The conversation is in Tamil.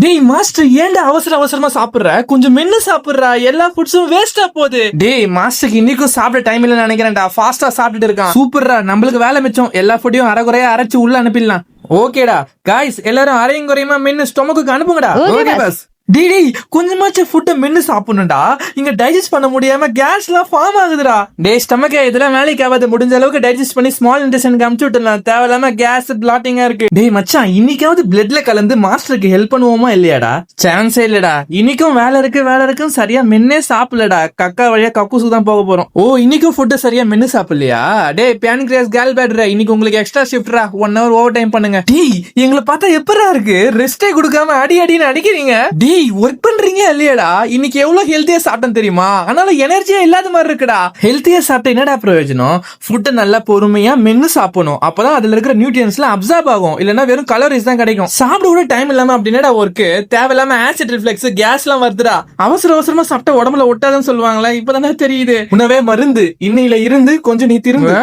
டேய் மாஸ்டர் ஏன்டா அவசரமா சாப்பிடுற? கொஞ்சம் மென்னு சாப்பிடுறா, எல்லா ஃபுட்ஸும் வேஸ்டா போகுது. டேய் மாஸ்டருக்கு இன்னைக்கும் சாப்பிட டைம் இல்லைன்னு நினைக்கிறேன்டா. ஃபாஸ்டா சாப்பிட்டுட்டு இருக்கான். சூப்பர்ரா, நம்மளுக்கு வேலை மிச்சம். எல்லா ஃபுட்டையும் அரைகுறையா அரைச்சு உள்ள அனுப்பிடலாம். ஓகேடா காய்ஸ், எல்லாரும் அரையும் குறையுமா மென்னு ஸ்டொமக்கு அனுப்புங்கடா. Okay bus. டேய் கொஞ்சமாச்சும் ஃபுட்டை மென்னு சாப்பிடணும்டா. இங்க டைஜஸ்ட் பண்ண முடியாம கேஸ் எல்லாம் ஃபார்ம் ஆகுதுடா. டேய் ஸ்டமக்கே இதெல்லாம் வேலைக்கு ஆகாது. முடிஞ்ச அளவுக்கு டைஜஸ்ட் பண்ணி ஸ்மால் இன்டெஸ்டைனுக்கு அமுச்சு விட்டுலாம். தேவையில்லாம கேஸ் பிளாட்டிங்கா இருக்கு. டேய் மச்சான், இன்னைக்காவது பிளட்ல கலந்து மாஸ்டருக்கு ஹெல்ப் பண்ணுவோமா இல்லையாடா? சான்ஸே இல்லடா. இன்னைக்கும் வேலை இருக்குன்னு சரியா மென்னே சாப்பிடலடா. கக்கா வழியா கக்கூசுக்கு தான் போக போறோம். ஓ இன்னைக்கும் ஃபுட்டை சரியா மென்னு சாப்பிடலையா? டேய் பேன்கிரியாஸ் கேல் பேட்ரா, இன்னைக்கு உங்களுக்கு எக்ஸ்ட்ரா ஷிஃப்ட்ரா. 1 hour ஓவர் டைம் பண்ணுங்க. டேய் எங்களை பார்த்தா எப்படா இருக்கு? ரெஸ்டே கொடுக்காம அடின்னு அடிக்கிறீங்க. டேய் ஒர்க் பண்றீங்க இல்லையடா? இன்னைக்கு எவ்வளவு ஹெல்த்தியா சாப்பிட்டேன் தெரியுமா? அதனால எனர்ஜியா இல்லாத மாதிரி இருக்குடா. ஹெல்த்தியா சாப்பிட்ட என்னடா பிரயோஜனம்? ஃபுட்டை நல்லா பொறுமையா மென்னு சாப்பிடணும். அப்பதான் அதுல இருக்கிற நியூட்ரியன்ஸ் எல்லாம் அப்சார்ப் ஆகும். இல்லன்னா வெறும் கலோரிஸ் தான் கிடைக்கும். சாப்பிட கூட டைம் இல்லாம அப்படின்னா ஒர்க் தேவையில்லாம ஆசிட் ரிஃப்ளெக்ஸ் கேஸ் எல்லாம் வருதுடா. அவசரமா சாப்பிட்ட உடம்புல ஒட்டாதுன்னு சொல்லுவாங்களா? இப்பதானே தெரியுது. உணவே மருந்து. இன்னையில இருந்து கொஞ்சம் நீ திரும்ப